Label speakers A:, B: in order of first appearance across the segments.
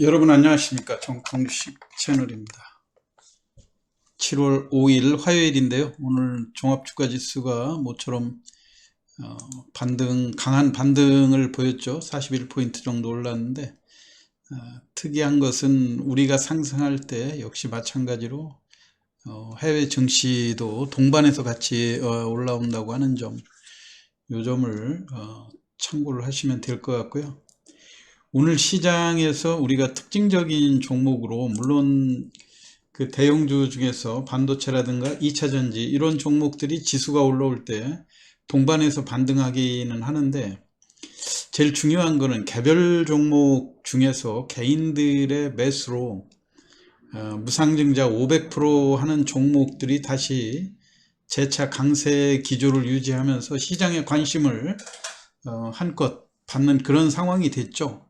A: 여러분 안녕하십니까. 정통식 채널입니다. 7월 5일 화요일인데요. 오늘 종합주가지수가 모처럼 강한 반등을 보였죠. 41포인트 정도 올랐는데 특이한 것은 우리가 상승할 때 역시 마찬가지로 해외 증시도 동반해서 같이 올라온다고 하는 점, 이 점을 참고를 하시면 될 것 같고요. 오늘 시장에서 우리가 특징적인 종목으로, 물론 그 대형주 중에서 반도체라든가 2차전지 이런 종목들이 지수가 올라올 때 동반해서 반등하기는 하는데, 제일 중요한 거는 개별 종목 중에서 개인들의 매수로 무상증자 500% 하는 종목들이 다시 재차 강세 기조를 유지하면서 시장의 관심을 한껏 받는 그런 상황이 됐죠.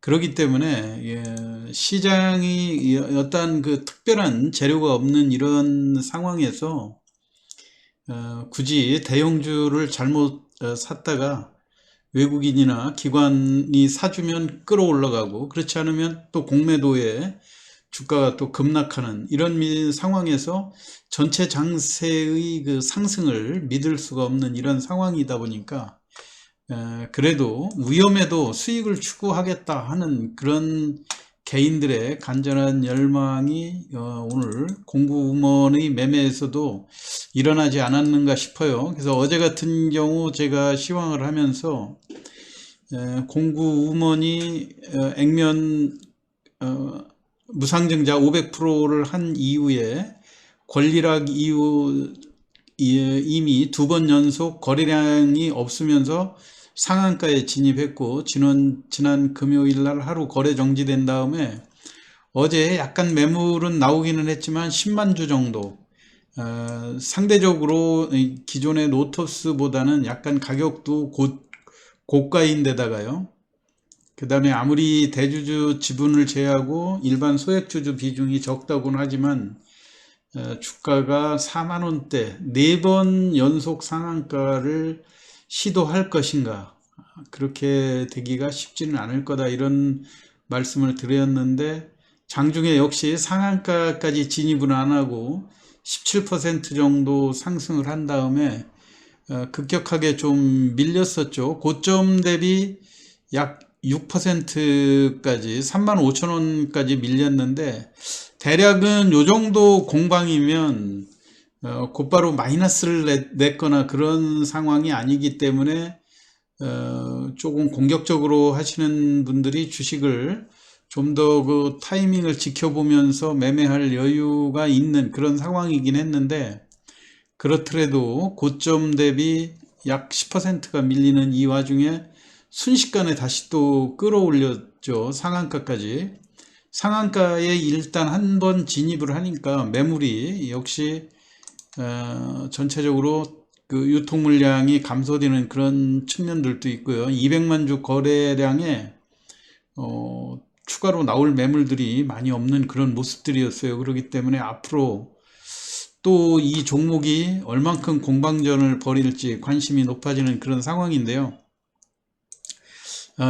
A: 그렇기 때문에 시장이 어떤 그 특별한 재료가 없는 이런 상황에서 굳이 대형주를 잘못 샀다가 외국인이나 기관이 사주면 끌어올라가고, 그렇지 않으면 또 공매도에 주가가 또 급락하는 이런 상황에서 전체 장세의 그 상승을 믿을 수가 없는 이런 상황이다 보니까, 그래도 위험해도 수익을 추구하겠다 하는 그런 개인들의 간절한 열망이 오늘 공구음원의 매매에서도 일어나지 않았는가 싶어요. 그래서 어제 같은 경우 제가 시황을 하면서 공구음원이 액면 무상증자 500%를 한 이후에 권리락 이후 이미 두 번 연속 거래량이 없으면서 상한가에 진입했고, 지난 금요일 날 하루 거래 정지된 다음에 어제 약간 매물은 나오기는 했지만 10만 주 정도, 상대적으로 기존의 노토스보다는 약간 가격도 고가인데다가요, 그 다음에 아무리 대주주 지분을 제외하고 일반 소액주주 비중이 적다고는 하지만 주가가 4만원대 4번 연속 상한가를 시도할 것인가, 그렇게 되기가 쉽지는 않을 거다, 이런 말씀을 드렸는데, 장중에 역시 상한가까지 진입을 안 하고 17% 정도 상승을 한 다음에 급격하게 좀 밀렸었죠. 고점 대비 약 6%까지 35,000원까지 밀렸는데, 대략은 요 정도 공방이면 곧바로 마이너스를 냈거나 그런 상황이 아니기 때문에 조금 공격적으로 하시는 분들이 주식을 좀 더 그 타이밍을 지켜보면서 매매할 여유가 있는 그런 상황이긴 했는데, 그렇더라도 고점 대비 약 10%가 밀리는 이 와중에 순식간에 다시 또 끌어올렸죠. 상한가까지. 상한가에 일단 한 번 진입을 하니까 매물이 역시 전체적으로 그 유통 물량이 감소되는 그런 측면들도 있고요. 200만 주 거래량에 추가로 나올 매물들이 많이 없는 그런 모습들이었어요. 그렇기 때문에 앞으로 또 이 종목이 얼만큼 공방전을 벌일지 관심이 높아지는 그런 상황인데요.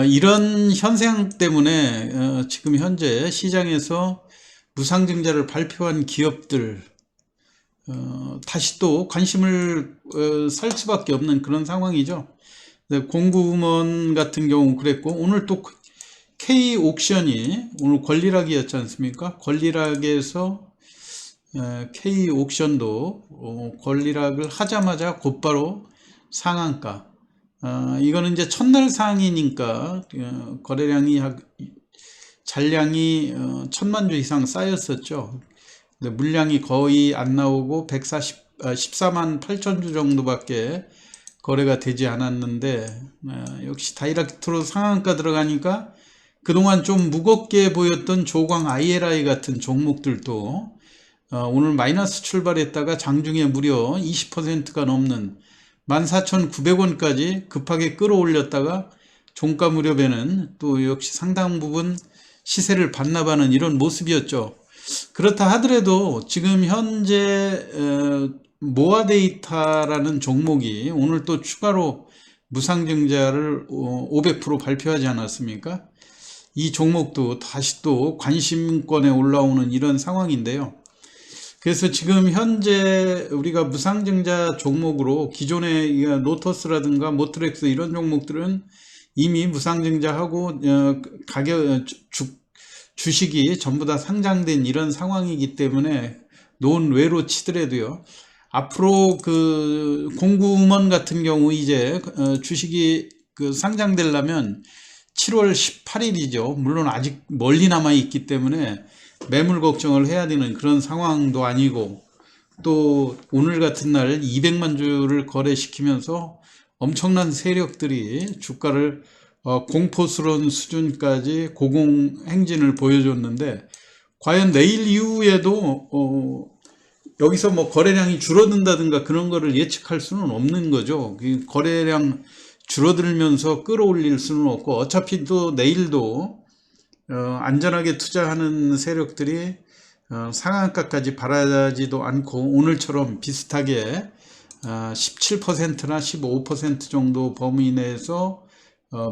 A: 이런 현상 때문에 지금 현재 시장에서 무상증자를 발표한 기업들 다시 또 관심을 살 수밖에 없는 그런 상황이죠. 공구음원 같은 경우 그랬고, 오늘 또 K옥션이 오늘 권리락이었지 않습니까? 권리락에서 K옥션도 권리락을 하자마자 곧바로 상한가. 이거는 이제 첫날 상이니까 거래량이 잔량이 1000만 주 이상 쌓였었죠. 근데 물량이 거의 안 나오고 14만 8천 주 정도밖에 거래가 되지 않았는데, 역시 다이렉트로 상한가 들어가니까 그동안 좀 무겁게 보였던 조광 ILI 같은 종목들도 오늘 마이너스 출발했다가 장중에 무려 20%가 넘는 14,900원까지 급하게 끌어올렸다가 종가 무렵에는 또 역시 상당 부분 시세를 반납하는 이런 모습이었죠. 그렇다 하더라도 지금 현재 모아데이터라는 종목이 오늘 또 추가로 무상증자를 500% 발표하지 않았습니까? 이 종목도 다시 또 관심권에 올라오는 이런 상황인데요. 그래서 지금 현재 우리가 무상증자 종목으로 기존의 노터스라든가 모트렉스 이런 종목들은 이미 무상증자하고 가격 주식이 전부 다 상장된 이런 상황이기 때문에 논외로 치더라도요. 앞으로 그 공구먼 같은 경우 이제 주식이 그 상장되려면 7월 18일이죠. 물론 아직 멀리 남아 있기 때문에 매물 걱정을 해야 되는 그런 상황도 아니고, 또 오늘 같은 날 200만 주를 거래시키면서 엄청난 세력들이 주가를 공포스러운 수준까지 고공행진을 보여줬는데, 과연 내일 이후에도 여기서 뭐 거래량이 줄어든다든가 그런 거를 예측할 수는 없는 거죠. 거래량 줄어들면서 끌어올릴 수는 없고, 어차피 또 내일도 안전하게 투자하는 세력들이 상한가까지 바라지도 않고 오늘처럼 비슷하게 17%나 15% 정도 범위 내에서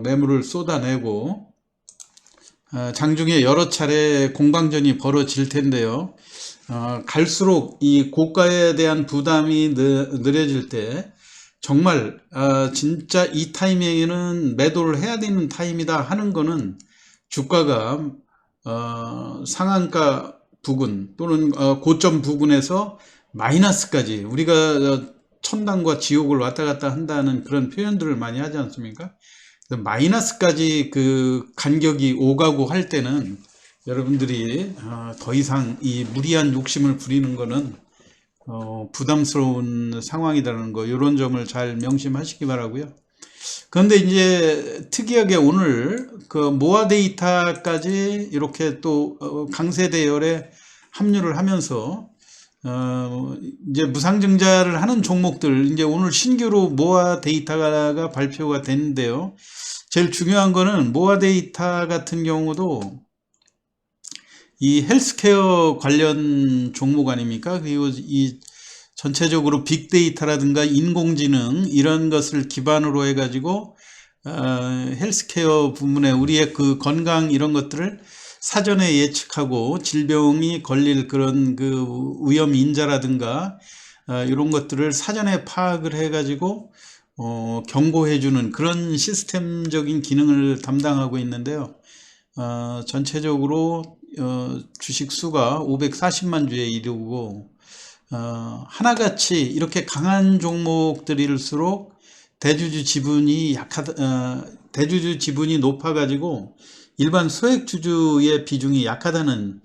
A: 매물을 쏟아내고 장중에 여러 차례 공방전이 벌어질 텐데요. 갈수록 이 고가에 대한 부담이 느려질 때 정말 진짜 이 타이밍에는 매도를 해야 되는 타임이다 하는 거는 주가가 상한가 부근 또는 고점 부근에서 마이너스까지, 우리가 천당과 지옥을 왔다 갔다 한다는 그런 표현들을 많이 하지 않습니까? 마이너스까지 그 간격이 오가고 할 때는 여러분들이 더 이상 이 무리한 욕심을 부리는 거는 부담스러운 상황이라는 거, 이런 점을 잘 명심하시기 바라고요. 그런데 이제 특이하게 오늘 그 모아 데이터까지 이렇게 또 강세 대열에 합류를 하면서 이제 무상증자를 하는 종목들, 이제 오늘 신규로 모아 데이터가 발표가 됐는데요. 제일 중요한 거는 모아 데이터 같은 경우도 이 헬스케어 관련 종목 아닙니까? 그리고 이 전체적으로 빅데이터라든가 인공지능 이런 것을 기반으로 해가지고 헬스케어 부문에 우리의 그 건강 이런 것들을 사전에 예측하고 질병이 걸릴 그런 그 위험 인자라든가 이런 것들을 사전에 파악을 해가지고 경고해주는 그런 시스템적인 기능을 담당하고 있는데요. 전체적으로 주식 수가 540만 주에 이르고 하나같이 이렇게 강한 종목들일수록 대주주 지분이 대주주 지분이 높아가지고 일반 소액주주의 비중이 약하다는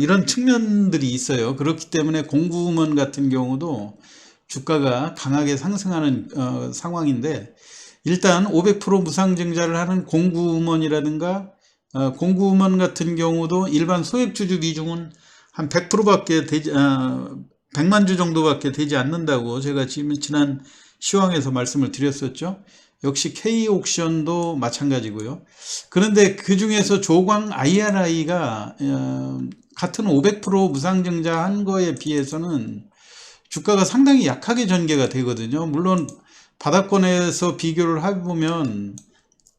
A: 이런 측면들이 있어요. 그렇기 때문에 공구먼 같은 경우도 주가가 강하게 상승하는 상황인데, 일단 500% 무상증자를 하는 공구먼이라든가 공구먼 같은 경우도 일반 소액주주 비중은 한 100%밖에 되지 100만 주 정도밖에 되지 않는다고 제가 지난 시황에서 말씀을 드렸었죠. 역시 K옥션도 마찬가지고요. 그런데 그 중에서 조광 IRI가 같은 500% 무상증자 한 거에 비해서는 주가가 상당히 약하게 전개가 되거든요. 물론 바닥권에서 비교를 해보면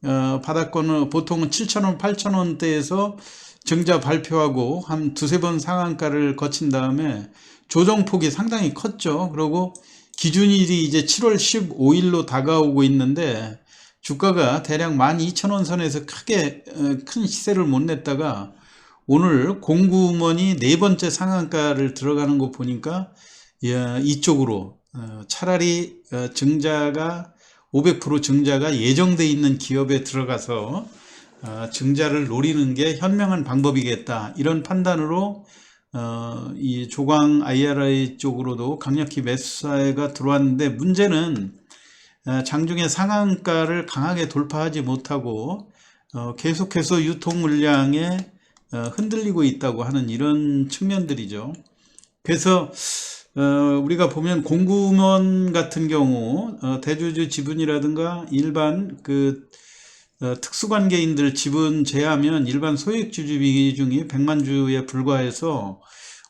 A: 바닥권은 보통은 7,000원, 8,000원대에서 증자 발표하고 한 두세 번 상한가를 거친 다음에 조정폭이 상당히 컸죠. 그리고 기준일이 이제 7월 15일로 다가오고 있는데 주가가 대략 12,000원 선에서 크게 큰 시세를 못 냈다가 오늘 공구먼이 네 번째 상한가를 들어가는 거 보니까 이쪽으로 차라리 증자가 500% 증자가 예정돼 있는 기업에 들어가서 증자를 노리는 게 현명한 방법이겠다, 이런 판단으로 이 조광 IRI 쪽으로도 강력히 매수세가 들어왔는데, 문제는 장중에 상한가를 강하게 돌파하지 못하고 계속해서 유통 물량에 흔들리고 있다고 하는 이런 측면들이죠. 그래서 우리가 보면 공구먼 같은 경우 대주주 지분이라든가 일반 그 특수관계인들 지분 제하면 일반 소액주주 비중이 100만 주에 불과해서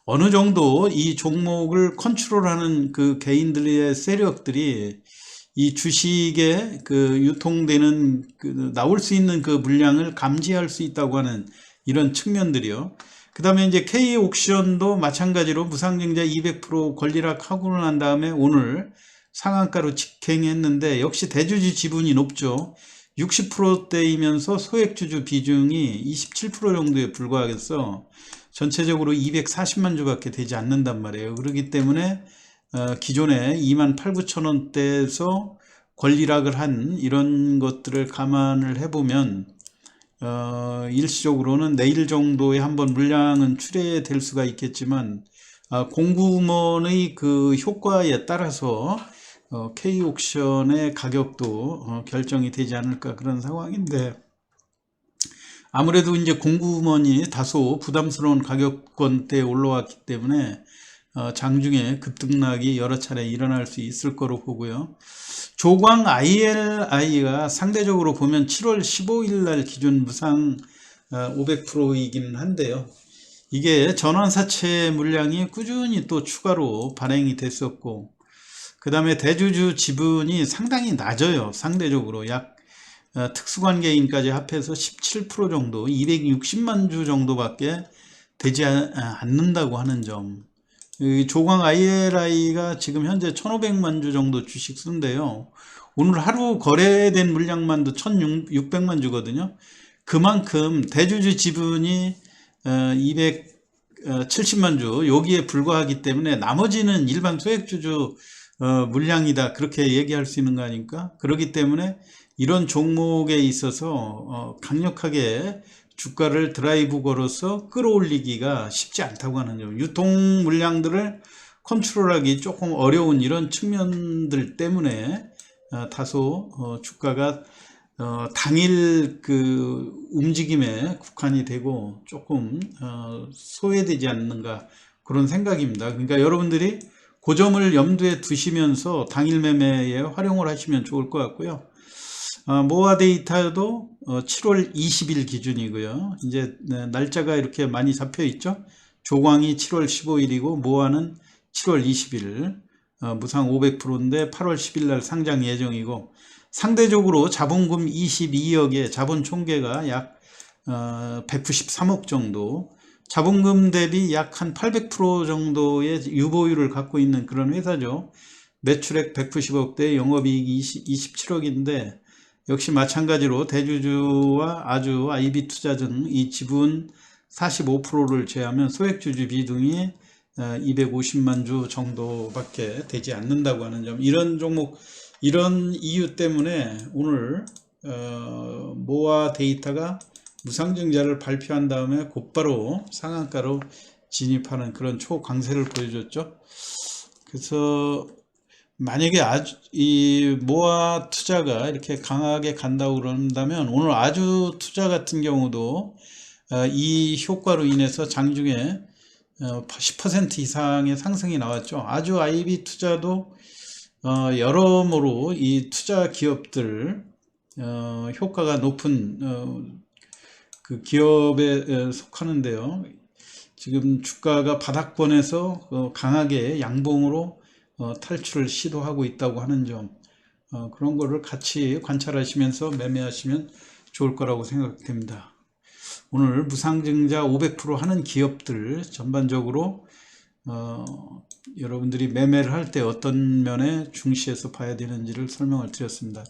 A: 어느 정도 이 종목을 컨트롤하는 그 개인들의 세력들이 이 주식에 그 유통되는 나올 수 있는 그 물량을 감지할 수 있다고 하는 이런 측면들이요. 그 다음에 이제 K옥션도 마찬가지로 무상증자 200% 권리락 하고 난 다음에 오늘 상한가로 직행했는데 역시 대주주 지분이 높죠. 60%대이면서 소액주주 비중이 27% 정도에 불과하겠어. 전체적으로 240만 주밖에 되지 않는단 말이에요. 그렇기 때문에 기존에 28,900원대에서 권리락을 한 이런 것들을 감안을 해보면 일시적으로는 내일 정도에 한번 물량은 출회될 수가 있겠지만 공구먼의 그 효과에 따라서 K옥션의 가격도 결정이 되지 않을까 그런 상황인데, 아무래도 이제 공구먼이 다소 부담스러운 가격권대에 올라왔기 때문에 장중에 급등락이 여러 차례 일어날 수 있을 거로 보고요. 조광 ILI가 상대적으로 보면 7월 15일 날 기준 무상 500%이기는 한데요. 이게 전환사채 물량이 꾸준히 또 추가로 발행이 됐었고, 그 다음에 대주주 지분이 상당히 낮아요. 상대적으로 약 특수관계인까지 합해서 17% 정도, 260만 주 정도밖에 되지 않는다고 하는 점. 조광 ILI가 지금 현재 1500만 주 정도 주식 쓴데요. 오늘 하루 거래된 물량만도 1600만 주거든요. 그만큼 대주주 지분이 270만 주 여기에 불과하기 때문에 나머지는 일반 소액주주 물량이다, 그렇게 얘기할 수 있는 거 아닙니까? 그렇기 때문에 이런 종목에 있어서 강력하게 주가를 드라이브 걸어서 끌어올리기가 쉽지 않다고 하는 점, 유통 물량들을 컨트롤하기 조금 어려운 이런 측면들 때문에 다소 주가가 당일 그 움직임에 국한이 되고 조금 소외되지 않는가 그런 생각입니다. 그러니까 여러분들이 그 점을 염두에 두시면서 당일 매매에 활용을 하시면 좋을 것 같고요. 모아 데이터도 7월 20일 기준이고요. 이제 날짜가 이렇게 많이 잡혀 있죠. 조광이 7월 15일이고 모아는 7월 20일, 무상 500%인데 8월 10일 날 상장 예정이고, 상대적으로 자본금 22억에 자본 총계가 약 193억 정도, 자본금 대비 약 한 800% 정도의 유보율을 갖고 있는 그런 회사죠. 매출액 190억대, 영업이익 27억인데 역시 마찬가지로 대주주와 아주 IB투자증 이 지분 45%를 제하면 소액주주 비중이 250만 주 정도밖에 되지 않는다고 하는 점, 이런 종목, 이런 이유 때문에 오늘 모아 데이터가 무상증자를 발표한 다음에 곧바로 상한가로 진입하는 그런 초강세를 보여줬죠. 그래서 만약에 이 모아 투자가 이렇게 강하게 간다고 그런다면 오늘 아주 투자 같은 경우도 이 효과로 인해서 장중에 10% 이상의 상승이 나왔죠. 아주 IB 투자도 여러모로 이 투자 기업들 효과가 높은 그 기업에 속하는데요. 지금 주가가 바닥권에서 강하게 양봉으로 탈출을 시도하고 있다고 하는 점, 그런 거를 같이 관찰하시면서 매매하시면 좋을 거라고 생각됩니다. 오늘 무상증자 500% 하는 기업들 전반적으로 여러분들이 매매를 할 때 어떤 면에 중시해서 봐야 되는지를 설명을 드렸습니다.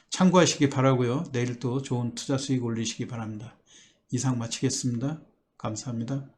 A: 참고하시기 바라고요. 내일 또 좋은 투자 수익 올리시기 바랍니다. 이상 마치겠습니다. 감사합니다.